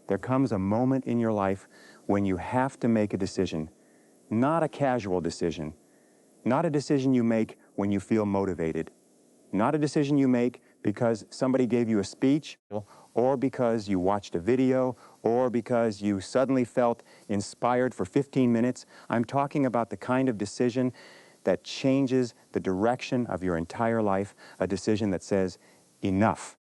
There comes a moment in your life when you have to make a decision, not a casual decision, not a decision you make when you feel motivated, not a decision you make because somebody gave you a speech or because you watched a video or because you suddenly felt inspired for 15 minutes. I'm talking about the kind of decision that changes the direction of your entire life, a decision that says, enough.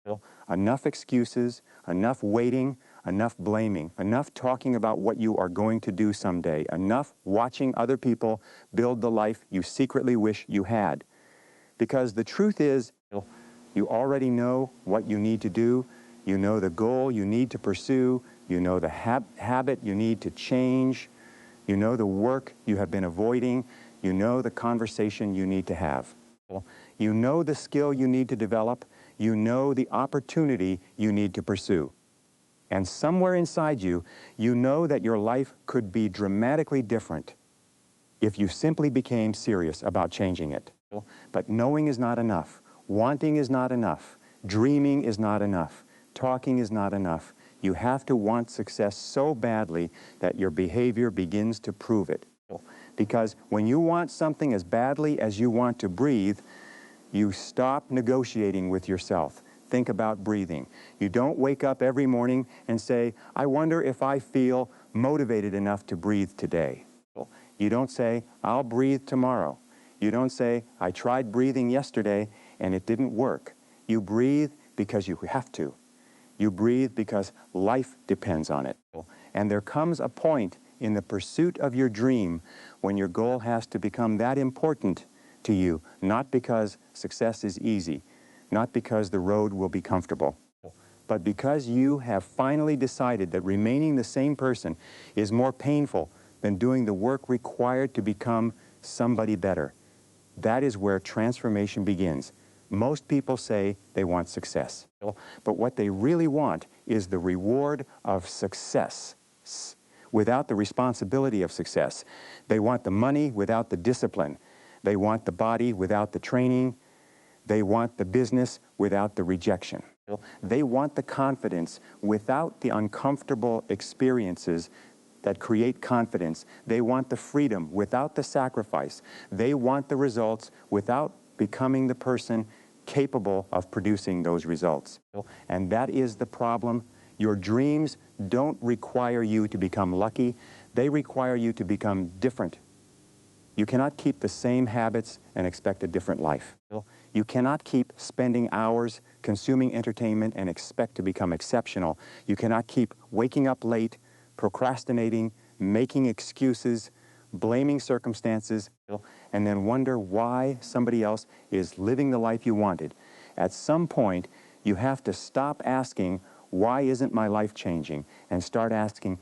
Enough excuses, enough waiting, enough blaming, enough talking about what you are going to do someday, enough watching other people build the life you secretly wish you had. Because the truth is, you already know what you need to do, you know the goal you need to pursue, you know the habit you need to change, you know the work you have been avoiding, you know the conversation you need to have. You know the skill you need to develop, you know the opportunity you need to pursue. And somewhere inside you, you know that your life could be dramatically different if you simply became serious about changing it. But knowing is not enough. Wanting is not enough. Dreaming is not enough. Talking is not enough. You have to want success so badly that your behavior begins to prove it. Because when you want something as badly as you want to breathe, you stop negotiating with yourself. Think about breathing. You don't wake up every morning and say, I wonder if I feel motivated enough to breathe today. You don't say, I'll breathe tomorrow. You don't say, I tried breathing yesterday and it didn't work. You breathe because you have to. You breathe because life depends on it. And there comes a point in the pursuit of your dream when your goal has to become that important to you, not because success is easy, not because the road will be comfortable, but because you have finally decided that remaining the same person is more painful than doing the work required to become somebody better. That is where transformation begins. Most people say they want success, but what they really want is the reward of success without the responsibility of success. They want the money without the discipline. They want the body without the training. They want the business without the rejection. They want the confidence without the uncomfortable experiences that create confidence. They want the freedom without the sacrifice. They want the results without becoming the person capable of producing those results. And that is the problem. Your dreams don't require you to become lucky. They require you to become different. You cannot keep the same habits and expect a different life. You cannot keep spending hours consuming entertainment and expect to become exceptional. You cannot keep waking up late, procrastinating, making excuses, blaming circumstances, and then wonder why somebody else is living the life you wanted. At some point, you have to stop asking, why isn't my life changing? And start asking,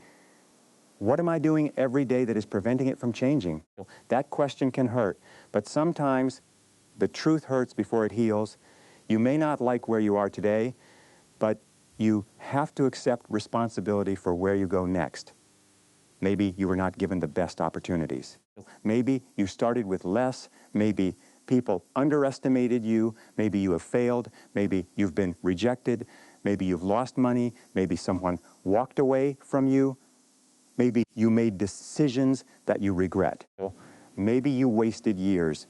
what am I doing every day that is preventing it from changing? That question can hurt, but sometimes the truth hurts before it heals. You may not like where you are today, but you have to accept responsibility for where you go next. Maybe you were not given the best opportunities. Maybe you started with less. Maybe people underestimated you. Maybe you have failed. Maybe you've been rejected. Maybe you've lost money. Maybe someone walked away from you. Maybe you made decisions that you regret. Maybe you wasted years.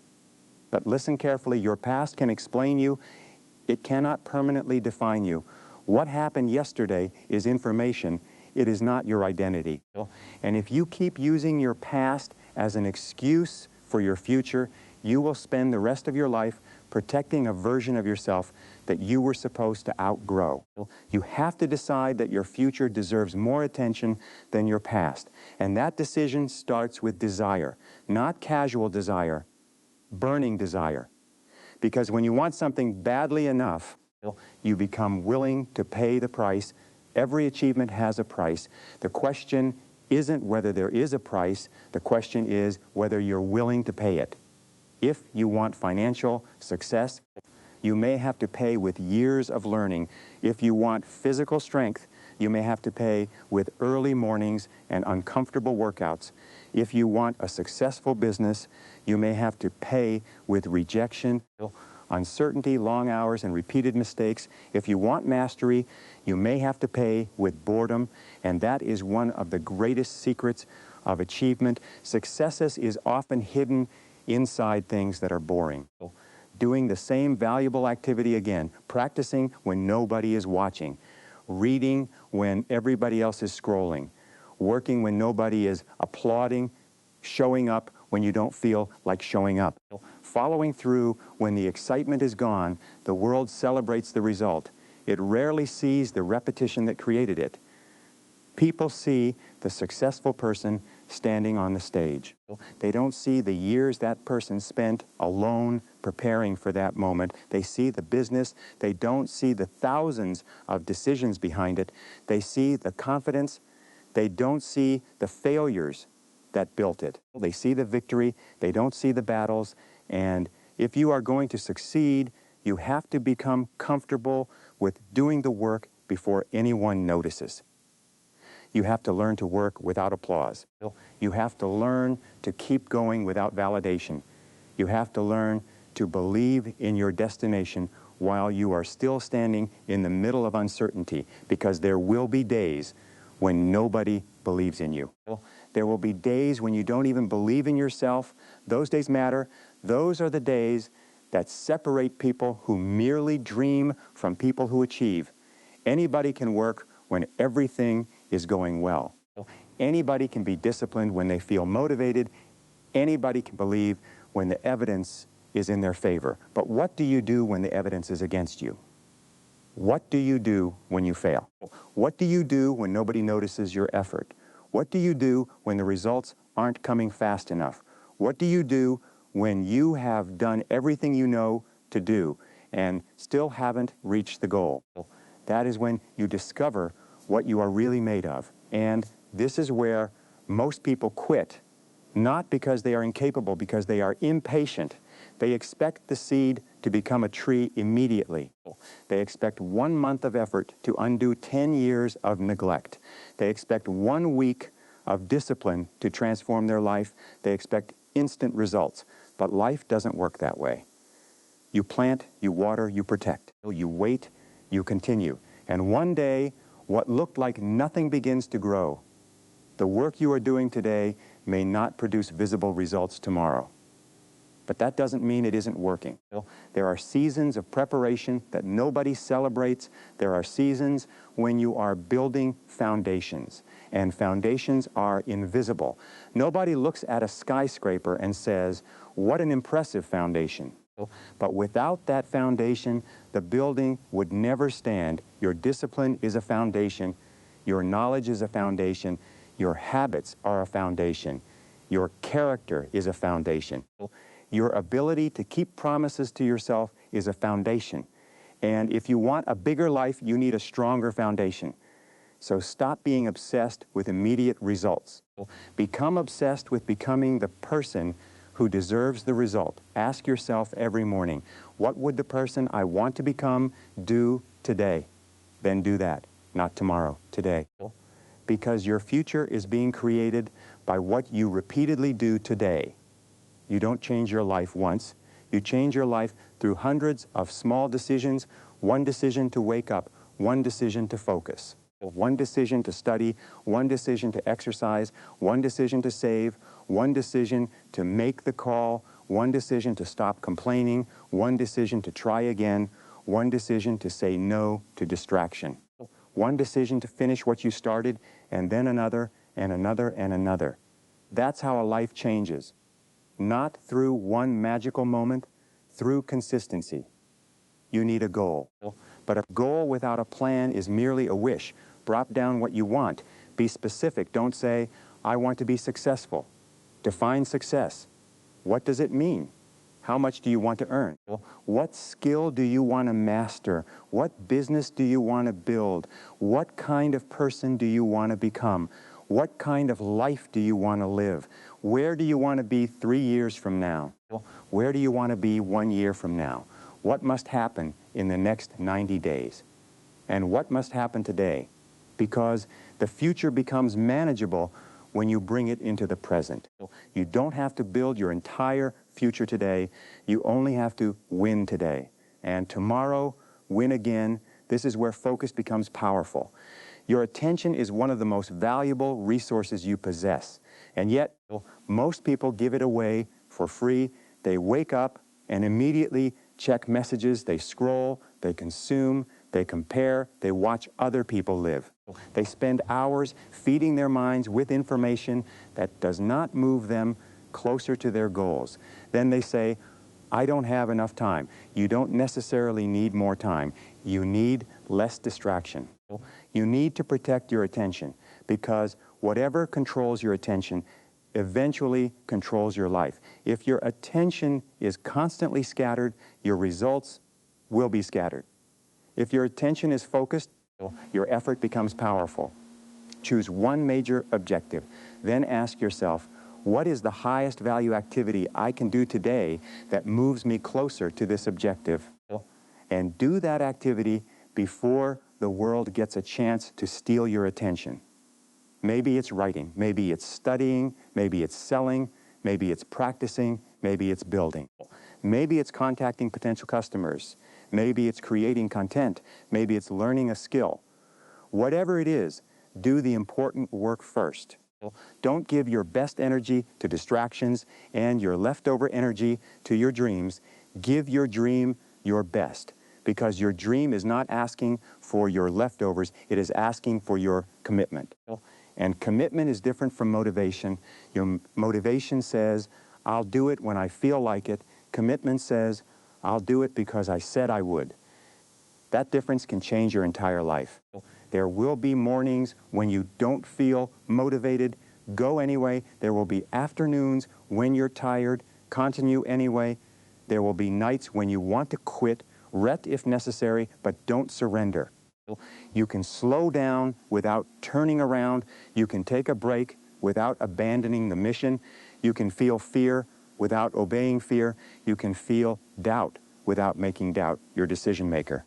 But listen carefully, your past can explain you. It cannot permanently define you. What happened yesterday is information. It is not your identity. And if you keep using your past as an excuse for your future, you will spend the rest of your life protecting a version of yourself that you were supposed to outgrow. You have to decide that your future deserves more attention than your past. And that decision starts with desire, not casual desire, burning desire. Because when you want something badly enough, you become willing to pay the price. Every achievement has a price. The question isn't whether there is a price. The question is whether you're willing to pay it. If you want financial success, you may have to pay with years of learning. If you want physical strength, you may have to pay with early mornings and uncomfortable workouts. If you want a successful business, you may have to pay with rejection. uncertainty, long hours, and repeated mistakes. If you want mastery, you may have to pay with boredom, and that is one of the greatest secrets of achievement. Success is often hidden inside things that are boring. Doing the same valuable activity again, practicing when nobody is watching, reading when everybody else is scrolling, working when nobody is applauding, showing up when you don't feel like showing up, following through when the excitement is gone. The world celebrates the result. It rarely sees the repetition that created it. People see the successful person standing on the stage. They don't see the years that person spent alone preparing for that moment. They see the business. They don't see the thousands of decisions behind it. They see the confidence. They don't see the failures that built it. They see the victory. They don't see the battles. And if you are going to succeed, you have to become comfortable with doing the work before anyone notices. You have to learn to work without applause. You have to learn to keep going without validation. You have to learn to believe in your destination while you are still standing in the middle of uncertainty, because there will be days when nobody believes in you. There will be days when you don't even believe in yourself. Those days matter. Those are the days that separate people who merely dream from people who achieve. Anybody can work when everything is going well. Anybody can be disciplined when they feel motivated. Anybody can believe when the evidence is in their favor. But what do you do when the evidence is against you? What do you do when you fail? What do you do when nobody notices your effort? What do you do when the results aren't coming fast enough? What do you do when you have done everything you know to do and still haven't reached the goal? That is when you discover what you are really made of. And this is where most people quit, not because they are incapable, because they are impatient. They expect the seed to become a tree immediately. They expect 1 month of effort to undo 10 years of neglect. They expect 1 week of discipline to transform their life. They expect instant results. But life doesn't work that way. You plant, you water, you protect. You wait, you continue. And one day, what looked like nothing begins to grow. The work you are doing today may not produce visible results tomorrow. But that doesn't mean it isn't working. There are seasons of preparation that nobody celebrates. There are seasons when you are building foundations, and foundations are invisible. Nobody looks at a skyscraper and says, "What an impressive foundation." But without that foundation, the building would never stand. Your discipline is a foundation. Your knowledge is a foundation. Your habits are a foundation. Your character is a foundation. Your ability to keep promises to yourself is a foundation. And if you want a bigger life, you need a stronger foundation. So stop being obsessed with immediate results. Become obsessed with becoming the person who deserves the result. Ask yourself every morning, what would the person I want to become do today? Then do that, not tomorrow, today. Because your future is being created by what you repeatedly do today. You don't change your life once. You change your life through hundreds of small decisions, one decision to wake up, one decision to focus, one decision to study, one decision to exercise, one decision to save, one decision to make the call, one decision to stop complaining, one decision to try again, one decision to say no to distraction, one decision to finish what you started, and then another, and another, and another. That's how a life changes. Not through one magical moment, through consistency. You need a goal. But a goal without a plan is merely a wish. Drop down what you want. Be specific. Don't say, I want to be successful. Define success. What does it mean? How much do you want to earn? What skill do you want to master? What business do you want to build? What kind of person do you want to become? What kind of life do you want to live? Where do you want to be 3 years from now? Where do you want to be 1 year from now? What must happen in the next 90 days? And what must happen today? Because the future becomes manageable when you bring it into the present. You don't have to build your entire future today. You only have to win today. And tomorrow, win again. This is where focus becomes powerful. Your attention is one of the most valuable resources you possess. And yet, most people give it away for free. They wake up and immediately check messages. They scroll, they consume, they compare, they watch other people live. They spend hours feeding their minds with information that does not move them closer to their goals. Then they say, I don't have enough time. You don't necessarily need more time. You need less distraction. You need to protect your attention, because whatever controls your attention eventually controls your life. If your attention is constantly scattered, your results will be scattered. If your attention is focused, your effort becomes powerful. Choose one major objective. Then ask yourself, what is the highest value activity I can do today that moves me closer to this objective? And do that activity before the world gets a chance to steal your attention. Maybe it's writing, maybe it's studying, maybe it's selling, maybe it's practicing, maybe it's building. Maybe it's contacting potential customers. Maybe it's creating content. Maybe it's learning a skill. Whatever it is, do the important work first. Don't give your best energy to distractions and your leftover energy to your dreams. Give your dream your best, because your dream is not asking for your leftovers, it is asking for your commitment. And commitment is different from motivation. Your motivation says, I'll do it when I feel like it. Commitment says, I'll do it because I said I would. That difference can change your entire life. There will be mornings when you don't feel motivated. Go anyway. There will be afternoons when you're tired. Continue anyway. There will be nights when you want to quit. Rest if necessary, but don't surrender. You can slow down without turning around. You can take a break without abandoning the mission. You can feel fear without obeying fear. You can feel doubt without making doubt your decision maker.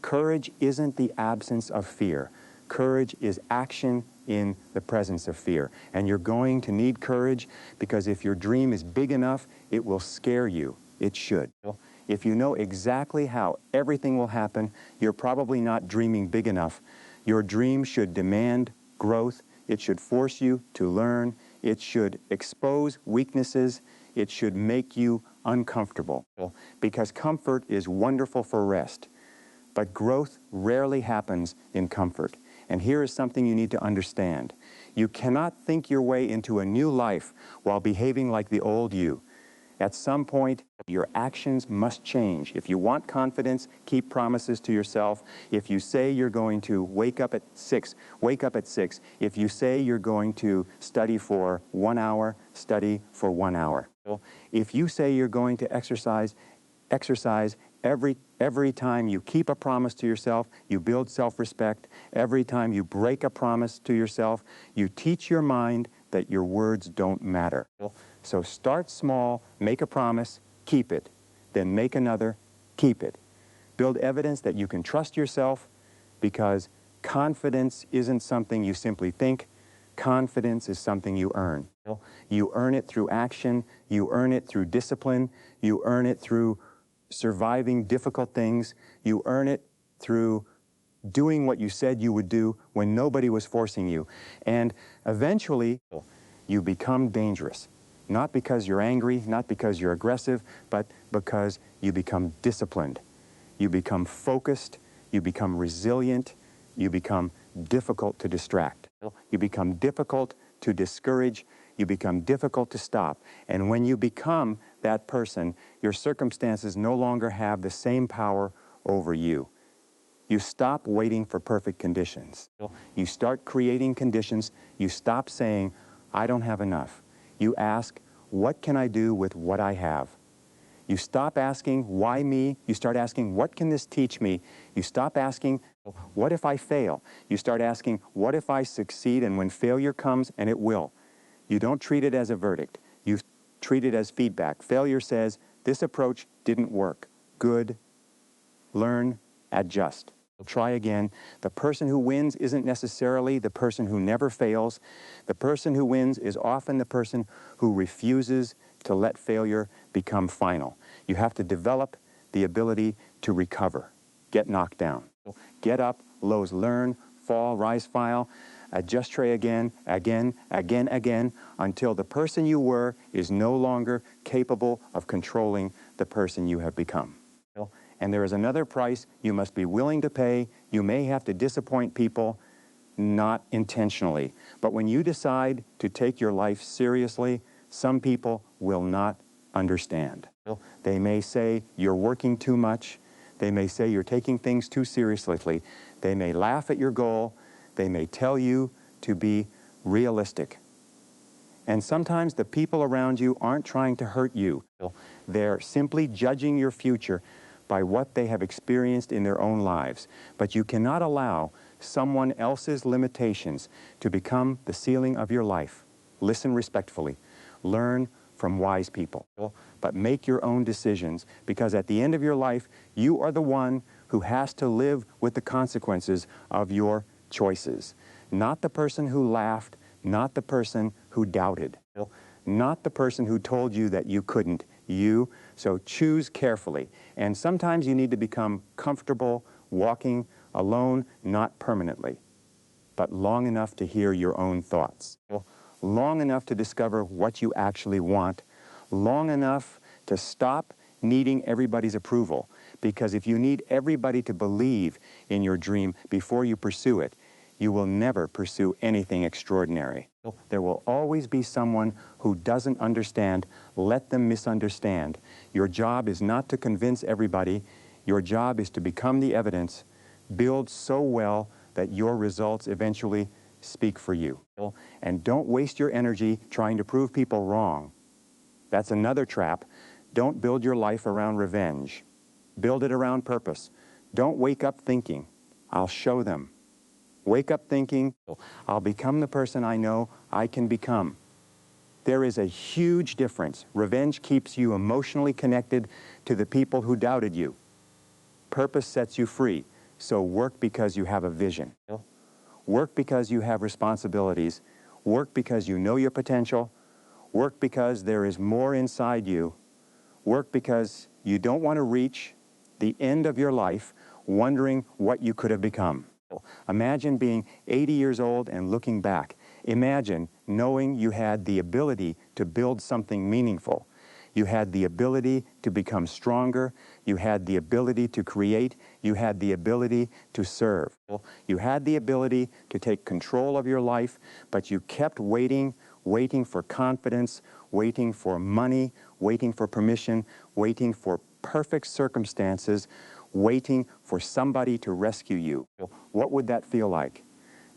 Courage isn't the absence of fear. Courage is action in the presence of fear. And you're going to need courage, because if your dream is big enough, it will scare you. It should. If you know exactly how everything will happen, you're probably not dreaming big enough. Your dream should demand growth. It should force you to learn. It should expose weaknesses. It should make you uncomfortable, because comfort is wonderful for rest. But growth rarely happens in comfort. And here is something you need to understand. You cannot think your way into a new life while behaving like the old you. At some point, your actions must change. If you want confidence, keep promises to yourself. If you say you're going to wake up at 6, wake up at 6. If you say you're going to study for 1 hour, study for 1 hour. If you say you're going to exercise, exercise. Every time you keep a promise to yourself, you build self-respect. Every time you break a promise to yourself, you teach your mind that your words don't matter. So start small, make a promise, keep it. Then make another, keep it. Build evidence that you can trust yourself, because confidence isn't something you simply think. Confidence is something you earn. You earn it through action. You earn it through discipline. You earn it through surviving difficult things. You earn it through doing what you said you would do when nobody was forcing you. And eventually, you become dangerous. Not because you're angry, not because you're aggressive, but because you become disciplined. You become focused. You become resilient. You become difficult to distract. You become difficult to discourage. You become difficult to stop. And when you become that person, your circumstances no longer have the same power over you. You stop waiting for perfect conditions. You start creating conditions. You stop saying, I don't have enough. You ask, what can I do with what I have? You stop asking, why me? You start asking, what can this teach me? You stop asking, what if I fail? You start asking, what if I succeed? And when failure comes, and it will, you don't treat it as a verdict. You treat it as feedback. Failure says, this approach didn't work. Good. Learn. Adjust. Try again. The person who wins isn't necessarily the person who never fails. The person who wins is often the person who refuses to let failure become final. You have to develop the ability to recover, get knocked down. Get up, lows learn, fall, rise, file, adjust tray again, until the person you were is no longer capable of controlling the person you have become. And there is another price you must be willing to pay. You may have to disappoint people, not intentionally. But when you decide to take your life seriously, some people will not understand. They may say you're working too much. They may say you're taking things too seriously. They may laugh at your goal. They may tell you to be realistic. And sometimes the people around you aren't trying to hurt you. They're simply judging your future by what they have experienced in their own lives. But you cannot allow someone else's limitations to become the ceiling of your life. Listen respectfully. Learn from wise people. But make your own decisions, because at the end of your life, you are the one who has to live with the consequences of your choices. Not the person who laughed, not the person who doubted, not the person who told you that you couldn't. You. So choose carefully. And sometimes you need to become comfortable walking alone, not permanently, but long enough to hear your own thoughts. Long enough to discover what you actually want. Long enough to stop needing everybody's approval. Because if you need everybody to believe in your dream before you pursue it, you will never pursue anything extraordinary. There will always be someone who doesn't understand. Let them misunderstand. Your job is not to convince everybody. Your job is to become the evidence, build so well that your results eventually speak for you. And don't waste your energy trying to prove people wrong. That's another trap. Don't build your life around revenge. Build it around purpose. Don't wake up thinking, I'll show them. Wake up thinking, I'll become the person I know I can become. There is a huge difference. Revenge keeps you emotionally connected to the people who doubted you. Purpose sets you free. So work because you have a vision. Work because you have responsibilities. Work because you know your potential. Work because there is more inside you. Work because you don't want to reach the end of your life wondering what you could have become. Imagine being 80 years old and looking back. Imagine knowing you had the ability to build something meaningful. You had the ability to become stronger. You had the ability to create. You had the ability to serve. You had the ability to take control of your life, but you kept waiting for confidence, waiting for money, waiting for permission, waiting for perfect circumstances, waiting for somebody to rescue you. What would that feel like?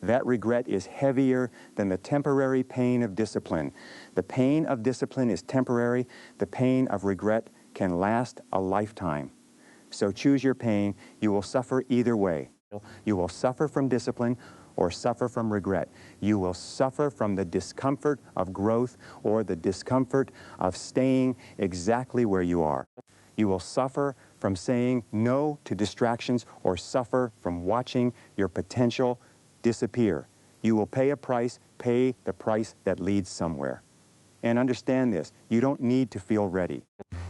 That regret is heavier than the temporary pain of discipline. The pain of discipline is temporary. The pain of regret can last a lifetime. So choose your pain. You will suffer either way. You will suffer from discipline or suffer from regret. You will suffer from the discomfort of growth or the discomfort of staying exactly where you are. You will suffer from saying no to distractions or suffer from watching your potential disappear. You will pay a price, pay the price that leads somewhere. And understand this, you don't need to feel ready.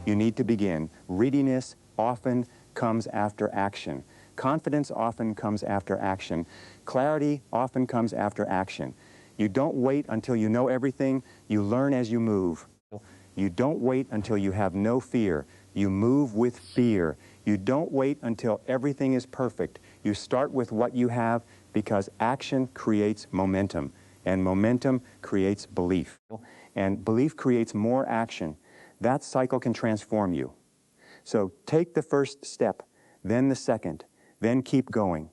You need to begin. Readiness often comes after action. Confidence often comes after action. Clarity often comes after action. You don't wait until you know everything. You learn as you move. You don't wait until you have no fear. You move with fear. You don't wait until everything is perfect. You start with what you have, because action creates momentum, and momentum creates belief. And belief creates more action. That cycle can transform you. So take the first step, then the second, then keep going.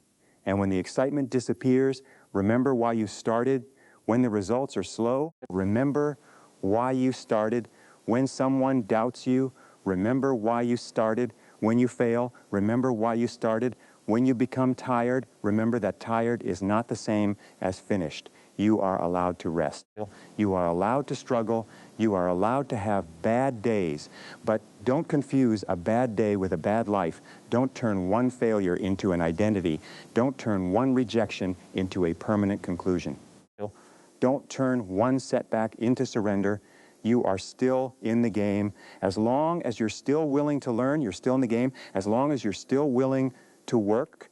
And when the excitement disappears, remember why you started. When the results are slow, remember why you started. When someone doubts you, remember why you started. When you fail, remember why you started. When you become tired, remember that tired is not the same as finished. You are allowed to rest. You are allowed to struggle. You are allowed to have bad days. But don't confuse a bad day with a bad life. Don't turn one failure into an identity. Don't turn one rejection into a permanent conclusion. Don't turn one setback into surrender. you are still in the game. As long as you're still willing to learn, you're still in the game. As long as you're still willing to work,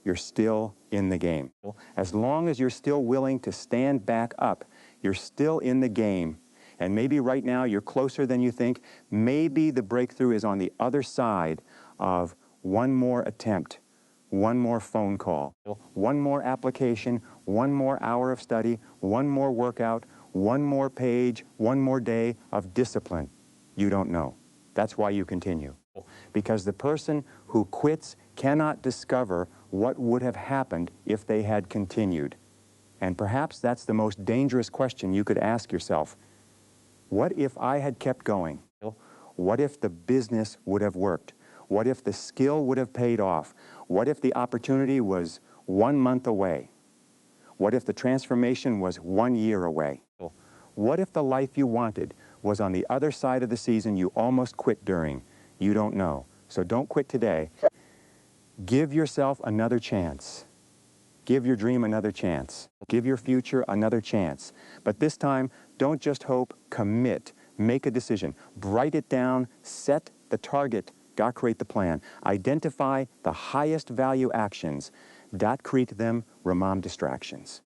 you're still in the game. As long as you're still willing to stand back up, you're still in the game. And maybe right now you're closer than you think. Maybe the breakthrough is on the other side of one more attempt, one more phone call, one more application, one more hour of study, one more workout, one more page, one more day of discipline. You don't know. That's why you continue. Because the person who quits cannot discover what would have happened if they had continued. And perhaps that's the most dangerous question you could ask yourself. What if I had kept going? What if the business would have worked? What if the skill would have paid off? What if the opportunity was 1 month away? What if the transformation was 1 year away? What if the life you wanted was on the other side of the season you almost quit during? You don't know. So don't quit today. Give yourself another chance. Give your dream another chance. Give your future another chance. But this time, don't just hope, commit. Make a decision. Write it down. Set the target. God create the plan. Identify the highest value actions. Dot create them, remove distractions.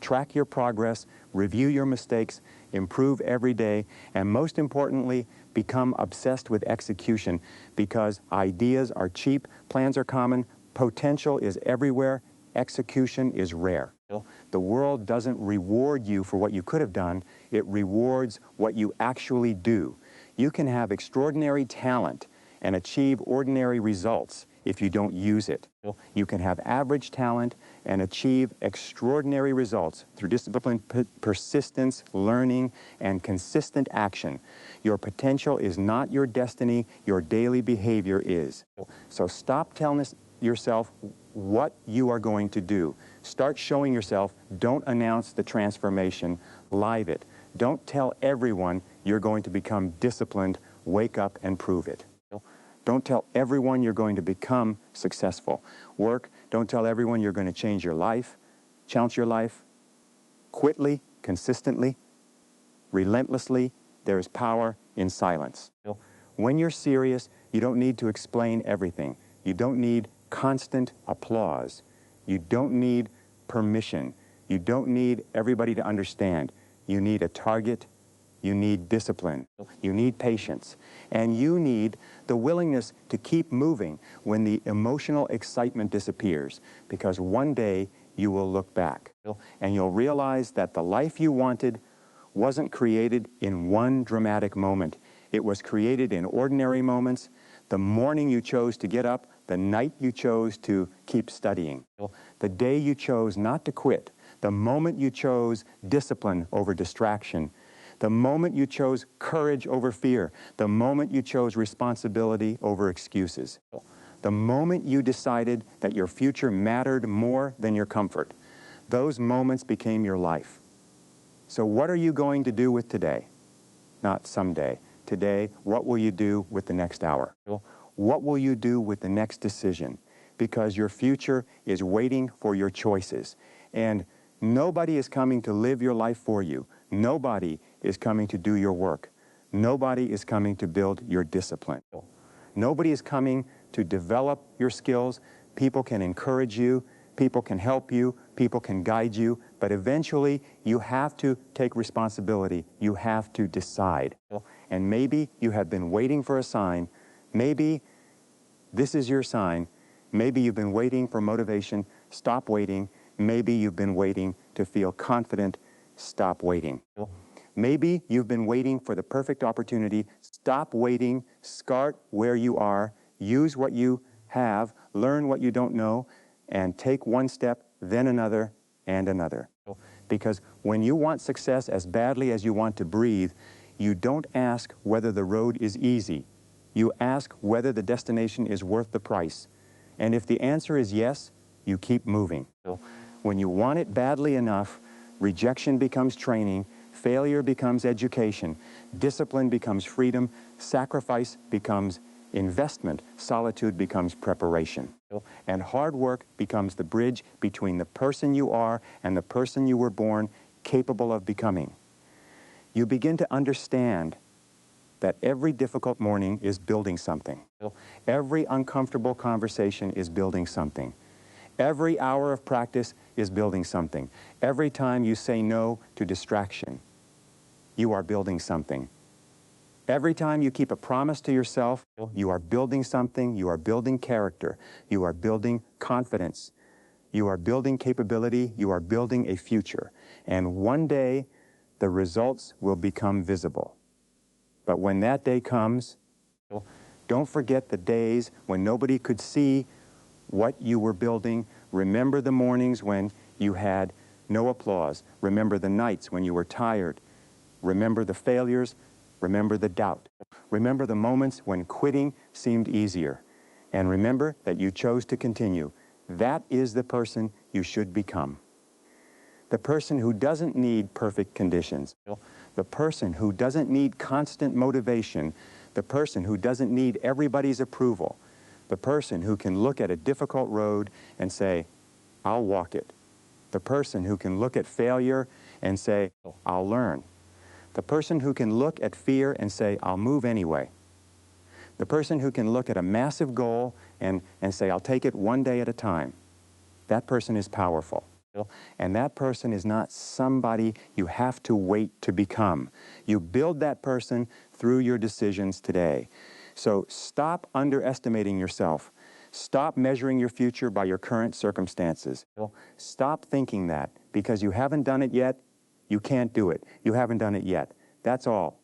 Track your progress, review your mistakes, improve every day, and most importantly, become obsessed with execution, because ideas are cheap, plans are common, potential is everywhere, execution is rare. The world doesn't reward you for what you could have done, it rewards what you actually do. You can have extraordinary talent and achieve ordinary results if you don't use it. You can have average talent and achieve extraordinary results through discipline, persistence, learning, and consistent action. Your potential is not your destiny, your daily behavior is. So stop telling yourself what you are going to do. Start showing yourself. Don't announce the transformation, live it. Don't tell everyone you're going to become disciplined, wake up and prove it. Don't tell everyone you're going to become successful. Work, don't tell everyone you're going to change your life, challenge your life. Quickly, consistently, relentlessly, there is power in silence. When you're serious, you don't need to explain everything. You don't need constant applause. You don't need permission. You don't need everybody to understand. You need a target. You need discipline. You need patience. And you need the willingness to keep moving when the emotional excitement disappears, because one day you will look back and you'll realize that the life you wanted wasn't created in one dramatic moment. It was created in ordinary moments. The morning you chose to get up, the night you chose to keep studying, the day you chose not to quit, the moment you chose discipline over distraction, the moment you chose courage over fear, the moment you chose responsibility over excuses, the moment you decided that your future mattered more than your comfort, those moments became your life. So what are you going to do with today? Not someday. Today, what will you do with the next hour? What will you do with the next decision? Because your future is waiting for your choices. And nobody is coming to live your life for you. Nobody is coming to do your work. Nobody is coming to build your discipline. Nobody is coming to develop your skills. People can encourage you. People can help you. People can guide you. But eventually, you have to take responsibility. You have to decide. And maybe you have been waiting for a sign. Maybe this is your sign. Maybe you've been waiting for motivation. Stop waiting. Maybe you've been waiting to feel confident. Stop waiting. Maybe you've been waiting for the perfect opportunity. Stop waiting. Start where you are. Use what you have. Learn what you don't know. And take one step, then another, and another. Because when you want success as badly as you want to breathe, you don't ask whether the road is easy. You ask whether the destination is worth the price. And if the answer is yes, you keep moving. When you want it badly enough, rejection becomes training, failure becomes education, discipline becomes freedom, sacrifice becomes investment, solitude becomes preparation. And hard work becomes the bridge between the person you are and the person you were born capable of becoming. you begin to understand that every difficult morning is building something. Every uncomfortable conversation is building something. Every hour of practice is building something. Every time you say no to distraction, you are building something. Every time you keep a promise to yourself, you are building something. You are building character. You are building confidence. You are building capability. You are building a future. And one day, the results will become visible. But when that day comes, don't forget the days when nobody could see what you were building. Remember the mornings when you had no applause. Remember the nights when you were tired. Remember the failures. Remember the doubt. Remember the moments when quitting seemed easier. And remember that you chose to continue. That is the person you should become. The person who doesn't need perfect conditions. The person who doesn't need constant motivation. The person who doesn't need everybody's approval. The person who can look at a difficult road and say, I'll walk it. The person who can look at failure and say, I'll learn. The person who can look at fear and say, I'll move anyway. The person who can look at a massive goal and say, I'll take it one day at a time. That person is powerful. And that person is not somebody you have to wait to become. You build that person through your decisions today. So stop underestimating yourself. Stop measuring your future by your current circumstances. Stop thinking that because you haven't done it yet, you can't do it. You haven't done it yet. That's all.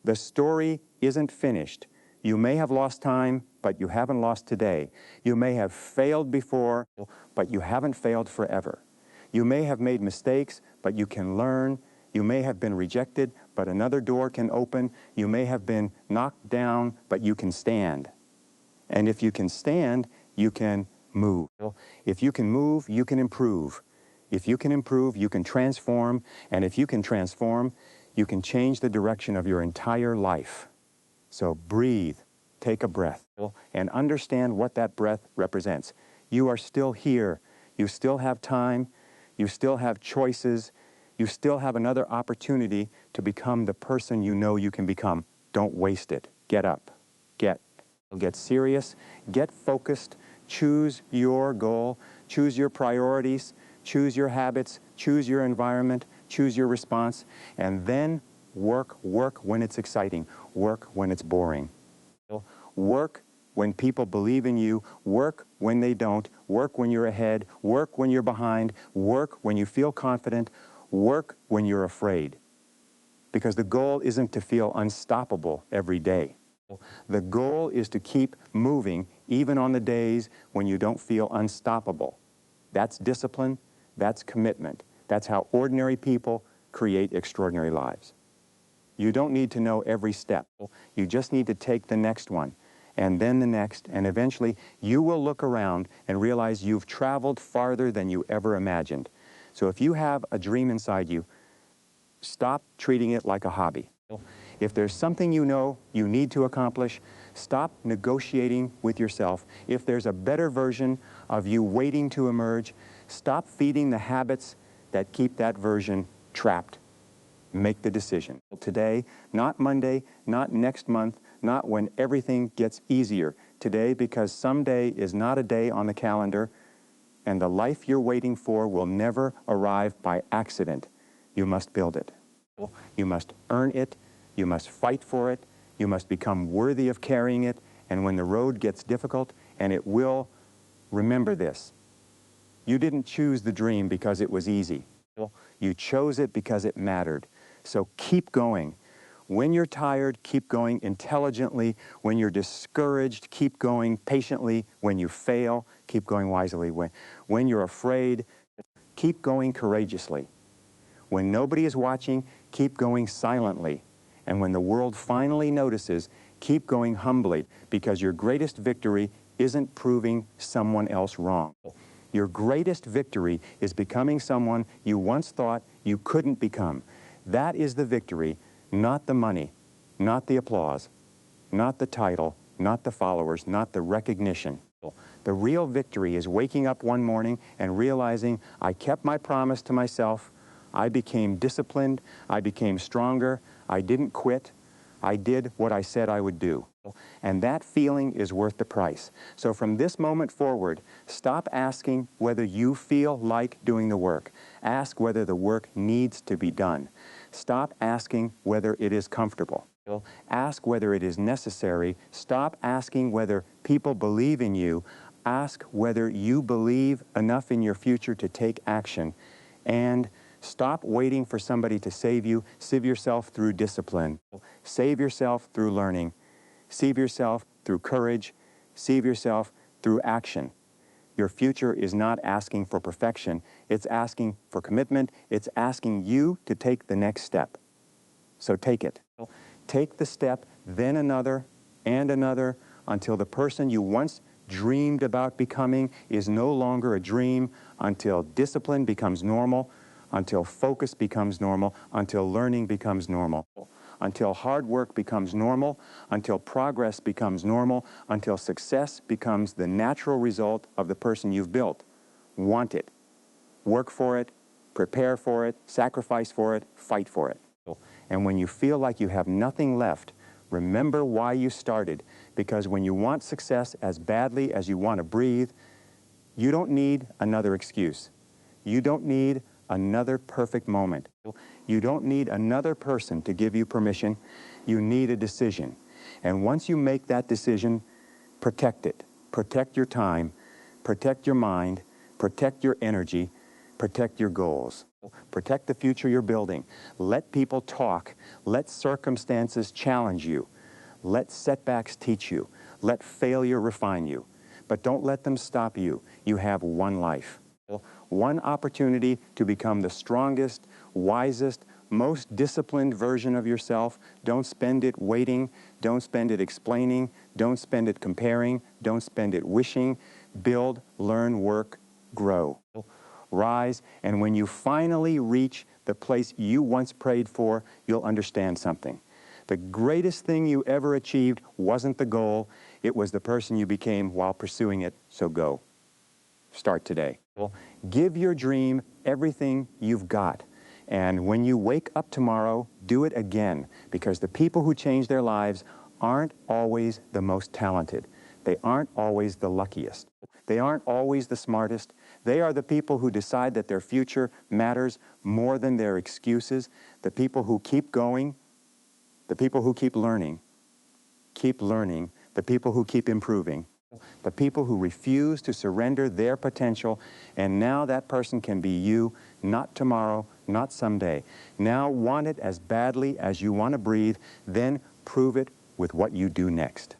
The story isn't finished. You may have lost time, but you haven't lost today. You may have failed before, but you haven't failed forever. You may have made mistakes, but you can learn. You may have been rejected, but another door can open. You may have been knocked down, but you can stand. And if you can stand, you can move. If you can move, you can improve. If you can improve, you can transform. And if you can transform, you can change the direction of your entire life. So breathe, take a breath, and understand what that breath represents. You are still here. You still have time. You still have choices. You still have another opportunity to become the person you know you can become. Don't waste it. Get up. Get serious. Get focused. Choose your goal. Choose your priorities. Choose your habits. Choose your environment. Choose your response. And then work when it's exciting. Work when it's boring. Work when people believe in you. Work when they don't. Work when you're ahead. Work when you're behind. Work when you feel confident. Work when you're afraid. Because the goal isn't to feel unstoppable every day. The goal is to keep moving even on the days when you don't feel unstoppable. That's discipline. That's commitment. That's how ordinary people create extraordinary lives. You don't need to know every step. You just need to take the next one, and then the next, and eventually you will look around and realize you've traveled farther than you ever imagined. So if you have a dream inside you, stop treating it like a hobby. If there's something you know you need to accomplish, stop negotiating with yourself. If there's a better version of you waiting to emerge, stop feeding the habits that keep that version trapped. Make the decision. Today, not Monday, not next month, not when everything gets easier. Today, because someday is not a day on the calendar, and the life you're waiting for will never arrive by accident. You must build it. You must earn it. You must fight for it. You must become worthy of carrying it. And when the road gets difficult, and it will, remember this. You didn't choose the dream because it was easy. You chose it because it mattered. So keep going. When you're tired, keep going intelligently. When you're discouraged, keep going patiently. When you fail, keep going wisely. When you're afraid, keep going courageously. When nobody is watching, keep going silently. And when the world finally notices, keep going humbly, because your greatest victory isn't proving someone else wrong. Your greatest victory is becoming someone you once thought you couldn't become. That is the victory, not the money, not the applause, not the title, not the followers, not the recognition. The real victory is waking up one morning and realizing I kept my promise to myself, I became disciplined. I became stronger. I didn't quit. I did what I said I would do. And that feeling is worth the price. So from this moment forward, stop asking whether you feel like doing the work. Ask whether the work needs to be done. Stop asking whether it is comfortable. Ask whether it is necessary. Stop asking whether people believe in you. Ask whether you believe enough in your future to take action. And stop waiting for somebody to save you. Save yourself through discipline. Save yourself through learning. Save yourself through courage. Save yourself through action. Your future is not asking for perfection. It's asking for commitment. It's asking you to take the next step. So take it. Take the step, then another, and another, until the person you once dreamed about becoming is no longer a dream, until discipline becomes normal, until focus becomes normal, until learning becomes normal, until hard work becomes normal, until progress becomes normal, until success becomes the natural result of the person you've built. Want it. Work for it, prepare for it, sacrifice for it, fight for it. And when you feel like you have nothing left, remember why you started, because when you want success as badly as you want to breathe, you don't need another excuse. You don't need another perfect moment. You don't need another person to give you permission. You need a decision. And once you make that decision, protect it. Protect your time, protect your mind, protect your energy, protect your goals. Protect the future you're building. Let people talk. Let circumstances challenge you. Let setbacks teach you. Let failure refine you. But don't let them stop you. You have one life. One opportunity to become the strongest, wisest, most disciplined version of yourself. Don't spend it waiting. Don't spend it explaining. Don't spend it comparing. Don't spend it wishing. Build, learn, work, grow. Rise, and when you finally reach the place you once prayed for, you'll understand something. The greatest thing you ever achieved wasn't the goal. It was the person you became while pursuing it, so go. Start today. Give your dream everything you've got. And when you wake up tomorrow, do it again, because the people who change their lives aren't always the most talented. They aren't always the luckiest. They aren't always the smartest. They are the people who decide that their future matters more than their excuses, the people who keep going, the people who keep learning, the people who keep improving, the people who refuse to surrender their potential, and now that person can be you, not tomorrow, not someday. Now want it as badly as you want to breathe, then prove it with what you do next.